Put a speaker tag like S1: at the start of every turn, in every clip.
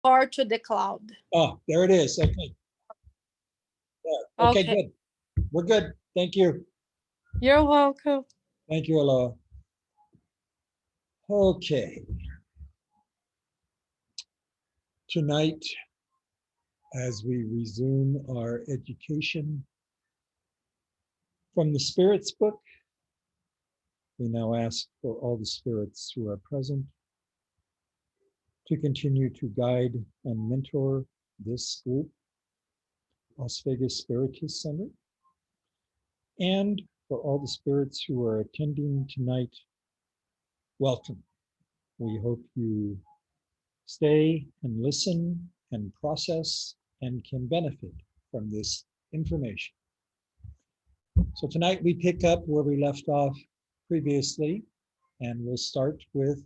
S1: or to the cloud.
S2: Oh, there it is. Okay. There. Okay,
S1: Okay.
S2: good. We're good. Thank you.
S1: You're welcome.
S2: Thank you, Aloha. Okay. Tonight, as we resume our education from the Spirits book, we now ask for all the spirits who are present to continue to guide and mentor this group, Las Vegas Spiritist Center, and for all the spirits who are attending tonight, welcome. We hope you stay and listen and process and can benefit from this information. So tonight we pick up where we left off previously, and we'll start with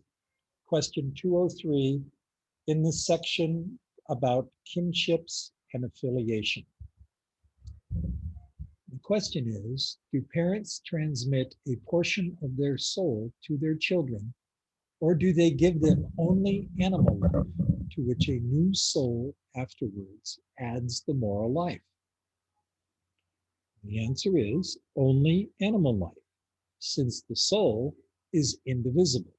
S2: question 203 in the section about kinships and affiliation. The question is, do parents transmit a portion of their soul to their children, or do they give them only animal life, to which a new soul afterwards adds the moral life? The answer is only animal life, since the soul is indivisible.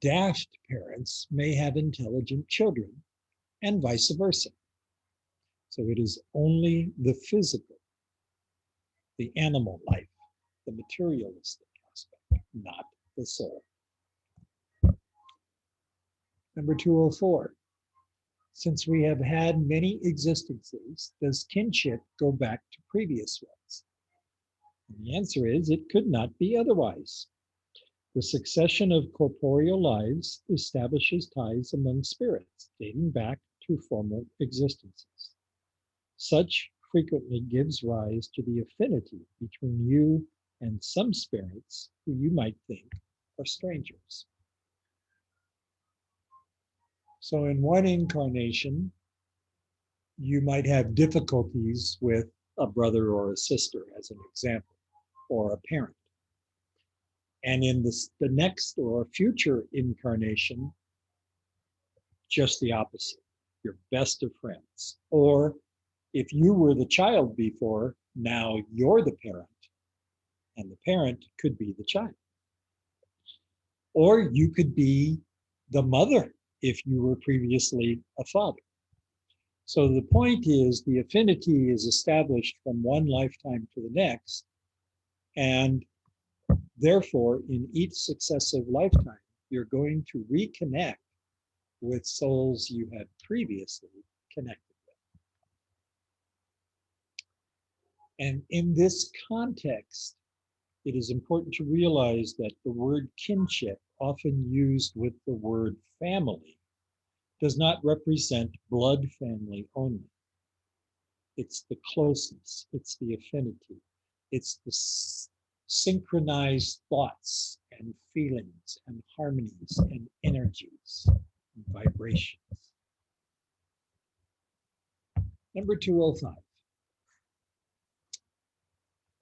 S2: Daft parents may have intelligent children, and vice versa. So it is only the physical, the animal life, the materialistic aspect, not the soul. Number 204. Since we have had many existences, does kinship go back to previous ones? And the answer is it could not be otherwise. The succession of corporeal lives establishes ties among spirits dating back to former existences. Such frequently gives rise to the affinity between you and some spirits who you might think are strangers. So in one incarnation, you might have difficulties with a brother or a sister, as an example, or a parent. And in the next or future incarnation, just the opposite. You're best of friends. Or if you were the child before, now you're the parent, and the parent could be the child. Or you could be the mother if you were previously a father. So the point is the affinity is established from one lifetime to the next, and therefore in each successive lifetime, you're going to reconnect with souls you had previously connected with. And in this context, it is important to realize that the word kinship, often used with the word family, does not represent blood family only. It's the closeness, it's the affinity, it's the synchronized thoughts and feelings and harmonies and energies and vibrations. Number 205.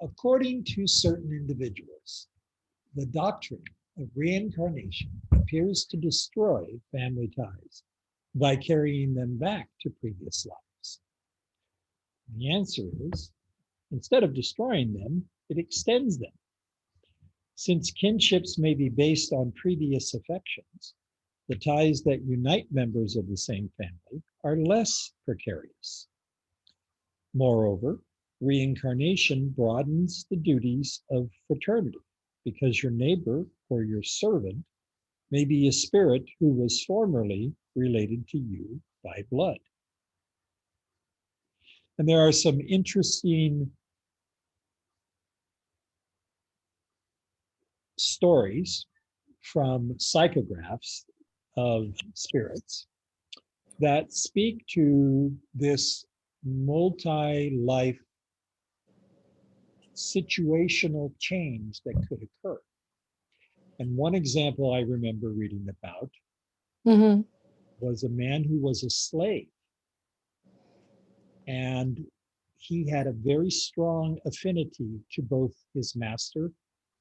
S2: According to certain individuals, the doctrine of reincarnation appears to destroy family ties by carrying them back to previous lives. And the answer is, instead of destroying them, it extends them. Since kinships may be based on previous affections, the ties that unite members of the same family are less precarious. Moreover, reincarnation broadens the duties of fraternity, because your neighbor or your servant may be a spirit who was formerly related to you by blood. And there are some interesting stories from psychographs of spirits that speak to this multi-life situational change that could occur. And one example I remember reading about
S1: Mm-hmm.
S2: was a man who was a slave, and he had a very strong affinity to both his master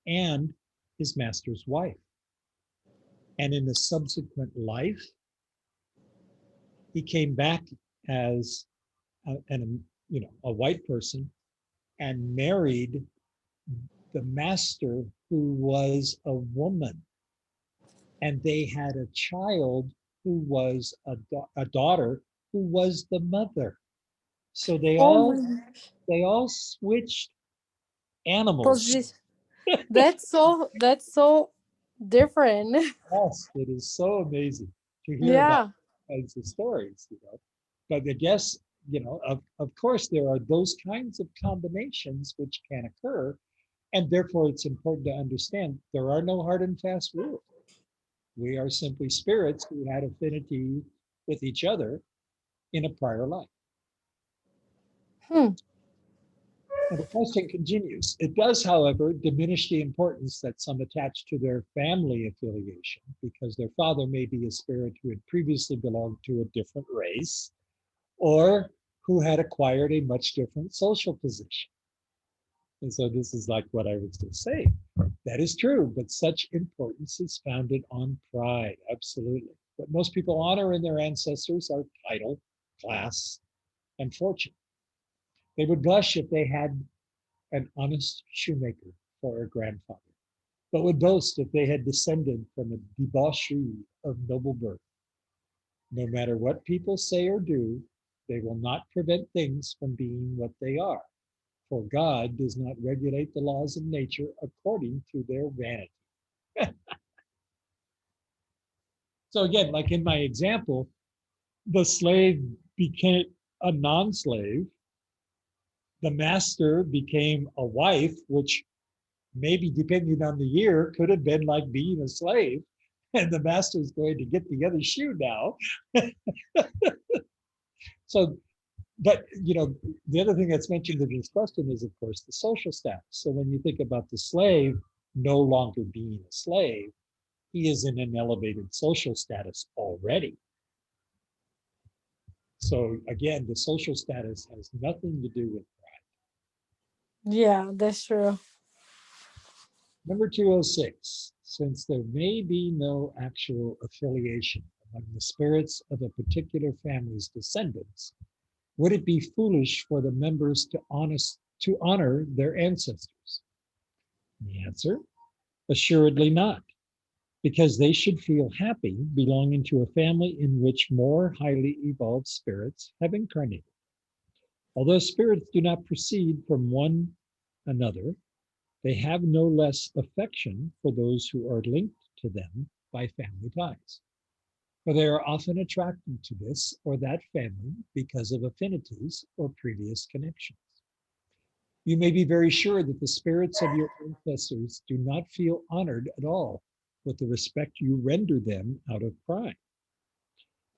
S2: and his master's wife. And in a subsequent life, He came back as a white person and married the master who was a woman. And they had a child who was a daughter who was the mother. So
S1: Oh my gosh.
S2: they all switched animals.
S1: Posi- that's so different.
S2: Yes, it is so amazing to hear about
S1: Yeah.
S2: kinds of stories, But I guess, of course, there are those kinds of combinations which can occur. And therefore, it's important to understand there are no hard and fast rules. We are simply spirits who had affinity with each other in a prior life.
S1: Hmm.
S2: And the question continues. It does, however, diminish the importance that some attach to their family affiliation because their father may be a spirit who had previously belonged to a different race or who had acquired a much different social position. And so this is like what I was just saying. That is true, but such importance is founded on pride. Absolutely. What most people honor in their ancestors are title, class, and fortune. They would blush if they had an honest shoemaker for a grandfather, but would boast if they had descended from a debauchee of noble birth. No matter what people say or do, they will not prevent things from being what they are, for God does not regulate the laws of nature according to their vanity. So again, like in my example, the slave became a non-slave, the master became a wife, which maybe depending on the year could have been like being a slave, and the master is going to get the other shoe now. So, but the other thing that's mentioned in this question is, of course, the social status. So when you think about the slave no longer being a slave, he is in an elevated social status already. So again, the social status has nothing to do with
S1: Yeah, that's true.
S2: number 206. Since there may be no actual affiliation among the spirits of a particular family's descendants, would it be foolish for the members to honor their ancestors? The answer, assuredly not, because they should feel happy belonging to a family in which more highly evolved spirits have incarnated. Although spirits do not proceed from one another, they have no less affection for those who are linked to them by family ties. For they are often attracted to this or that family because of affinities or previous connections. You may be very sure that the spirits of your ancestors do not feel honored at all with the respect you render them out of pride.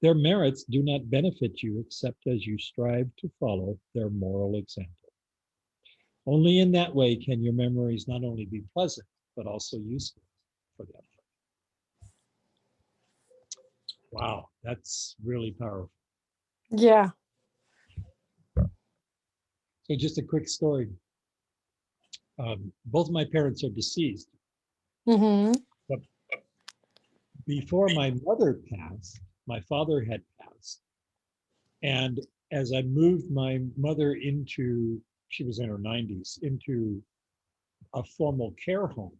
S2: Their merits do not benefit you except as you strive to follow their moral example. Only in that way can your memories not only be pleasant, but also useful for them. Wow, that's really powerful.
S1: Yeah.
S2: So just a quick story. Both my parents are deceased,
S1: Mm-hmm.
S2: but before my mother passed, my father had passed. And as I moved my mother she was in her 90s, into a formal care home,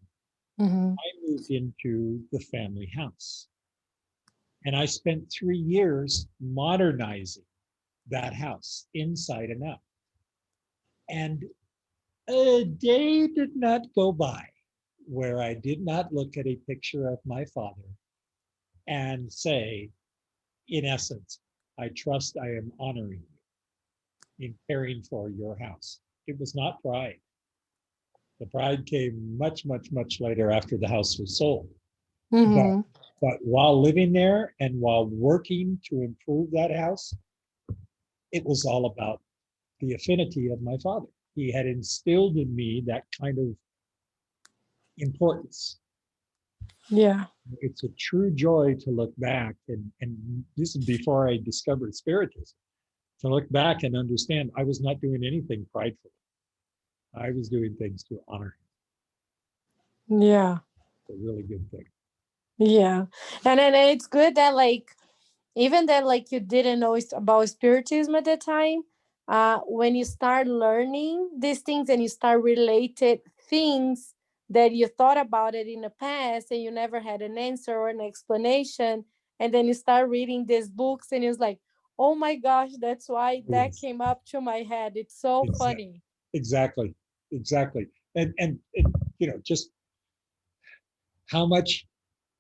S1: Mm-hmm.
S2: I moved into the family house. And I spent 3 years modernizing that house inside and out. And a day did not go by where I did not look at a picture of my father and say, in essence, I trust I am honoring you in caring for your house. It was not pride. The pride came much, much, much later after the house was sold. But
S1: Mm-hmm.
S2: while living there and while working to improve that house, it was all about the affinity of my father. He had instilled in me that kind of importance.
S1: Yeah.
S2: It's a true joy to look back, and this is before I discovered Spiritism, to look back and understand I was not doing anything prideful. I was doing things to honor
S1: Yeah.
S2: him. It's a really good thing.
S1: Yeah. And then it's good that like even that like you didn't know about spiritism at the time, when you start learning these things and you start related things that you thought about it in the past and you never had an answer or an explanation, and then you start reading these books and it's like, oh my gosh, that's why that
S2: Yes,
S1: came up to my head. It's so
S2: exactly,
S1: funny.
S2: exactly, exactly. And just how much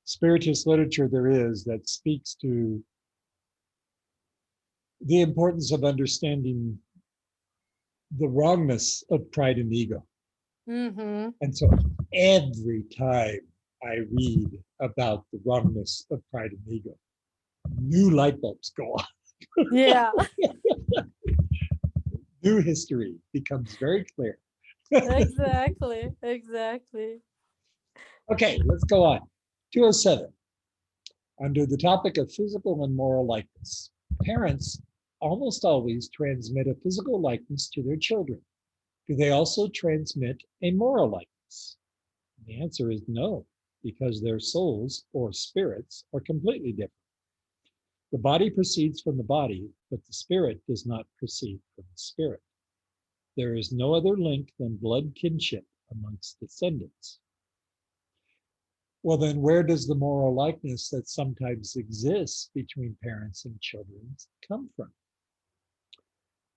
S2: spiritist literature there is that speaks to the importance of understanding the wrongness of pride and ego.
S1: Mm-hmm.
S2: And so every time I read about the wrongness of pride and ego, new light bulbs go on.
S1: Yeah.
S2: New history becomes very clear.
S1: Exactly, exactly.
S2: Okay, let's go on. 207. Under the topic of physical and moral likeness, parents almost always transmit a physical likeness to their children. Do they also transmit a moral likeness? The answer is no, because their souls or spirits are completely different. The body proceeds from the body, but the spirit does not proceed from the spirit. There is no other link than blood kinship amongst descendants. Well, then, where does the moral likeness that sometimes exists between parents and children come from?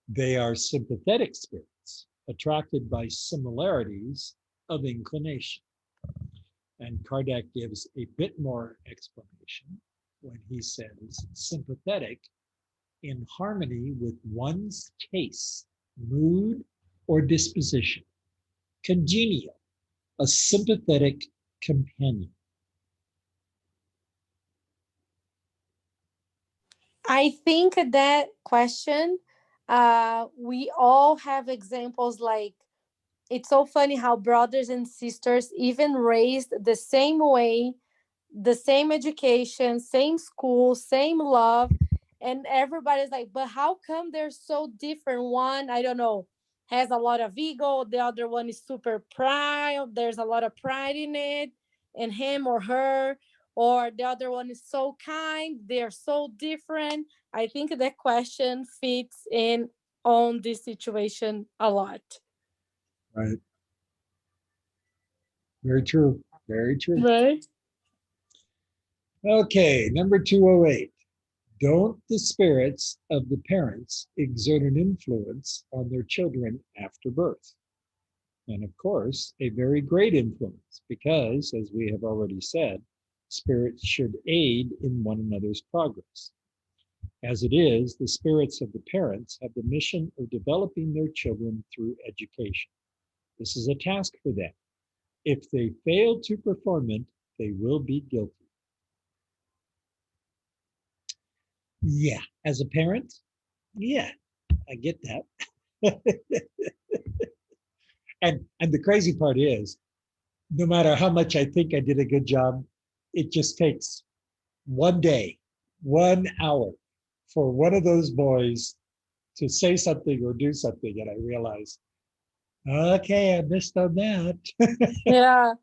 S2: They are sympathetic spirits attracted by similarities of inclination. And Kardec gives a bit more explanation when he says sympathetic in harmony with one's taste, mood, or disposition. Congenial, a sympathetic companion.
S1: I think that question, we all have examples like, it's so funny how brothers and sisters, even raised the same way, the same education, same school, same love, and everybody's like, but how come they're so different? One, I don't know, has a lot of ego, the other one is super proud, there's a lot of pride in it, in him or her, or the other one is so kind, they're so different. I think that question fits in on this situation a lot.
S2: Right. Very true. Very true.
S1: Right.
S2: Okay, number 208. Don't the spirits of the parents exert an influence on their children after birth? And of course, a very great influence, because, as we have already said, spirits should aid in one another's progress. As it is, the spirits of the parents have the mission of developing their children through education. This is a task for them. If they fail to perform it, they will be guilty. Yeah, as a parent, yeah, I get that. And the crazy part is, no matter how much I think I did a good job, it just takes one day, 1 hour for one of those boys to say something or do something, and I realize, okay, I missed on that.
S1: Yeah.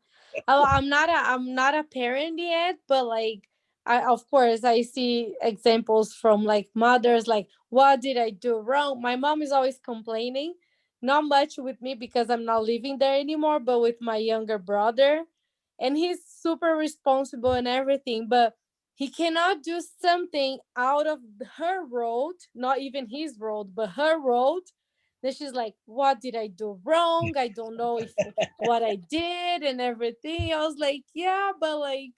S1: Oh, I'm not a parent yet, but like, I, of course, I see examples from like mothers like, what did I do wrong? My mom is always complaining, not much with me because I'm not living there anymore, but with my younger brother, and he's super responsible and everything, but he cannot do something out of her road, not even his road, but her road. Then she's like, what did I do wrong? I don't know if what I did and everything. I was like, yeah, but like,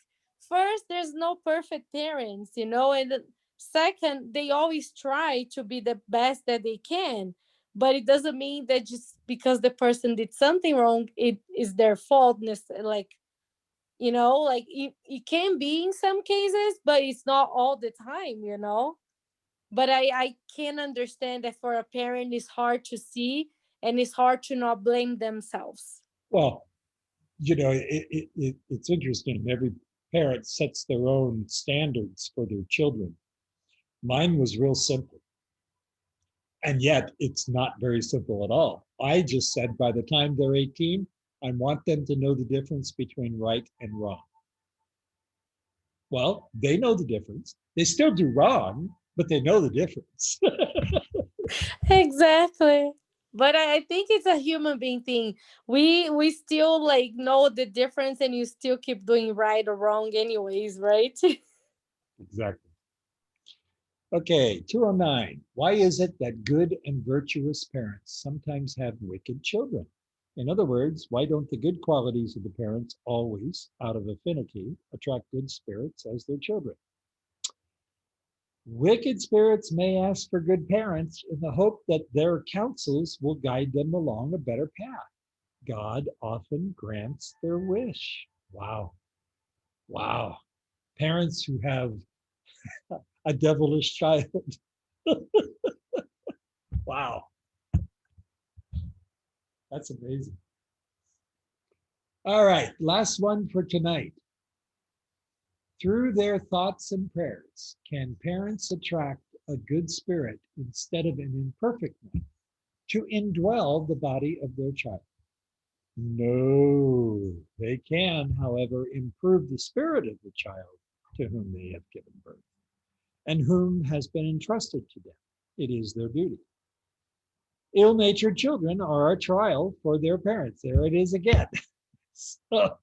S1: first, there's no perfect parents, and second, they always try to be the best that they can. But it doesn't mean that just because the person did something wrong, it is their fault. Like, like it can be in some cases, but it's not all the time. But I can understand that for a parent, it's hard to see and it's hard to not blame themselves.
S2: Well, it's interesting. Every parent sets their own standards for their children. Mine was real simple. And yet, it's not very simple at all. I just said by the time they're 18, I want them to know the difference between right and wrong. Well, they know the difference. They still do wrong, but they know the difference.
S1: Exactly. But I think it's a human being thing. We still like know the difference, and you still keep doing right or wrong anyways, right?
S2: Exactly. Okay, 209. Why is it that good and virtuous parents sometimes have wicked children? In other words, why don't the good qualities of the parents always, out of affinity, attract good spirits as their children? Wicked spirits may ask for good parents in the hope that their counsels will guide them along a better path. God often grants their wish. Wow. Wow. Parents who have a devilish child. Wow. That's amazing. All right. Last one for tonight. Through their thoughts and prayers, can parents attract a good spirit instead of an imperfect one to indwell the body of their child? No, they can, however, improve the spirit of the child to whom they have given birth and whom has been entrusted to them. It is their duty. Ill-natured children are a trial for their parents. There it is again. So,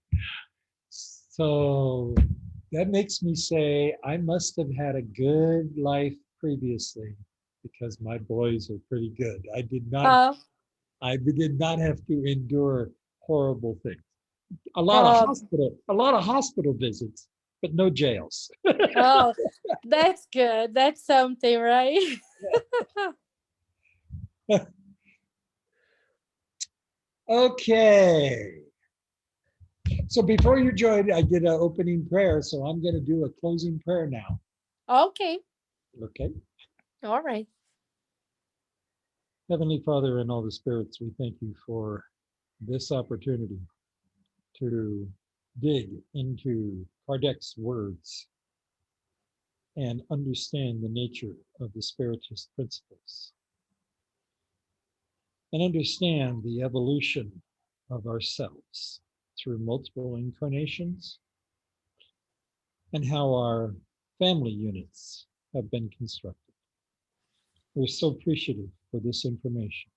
S2: so that makes me say I must have had a good life previously because my boys are pretty good.
S1: uh,
S2: I did not have to endure horrible things.
S1: uh,
S2: A lot of hospital visits, but no jails.
S1: oh, that's good. That's something, right?
S2: Okay. So before you joined, I did an opening prayer. So I'm going to do a closing prayer now.
S1: Okay.
S2: Okay.
S1: All right.
S2: Heavenly Father and all the spirits, we thank you for this opportunity to dig into Kardec's words and understand the nature of the spiritist principles and understand the evolution of ourselves through multiple incarnations and how our family units have been constructed. We're so appreciative for this information.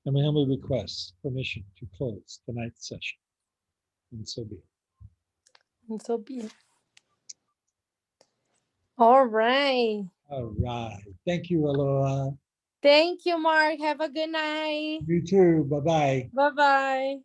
S2: And we humbly request permission to close tonight's session. And so be it.
S1: And so be it. All right.
S2: All right. Thank you, Aloha.
S1: Thank you, Mark. Have a good night.
S2: You too. Bye bye.
S1: Bye bye.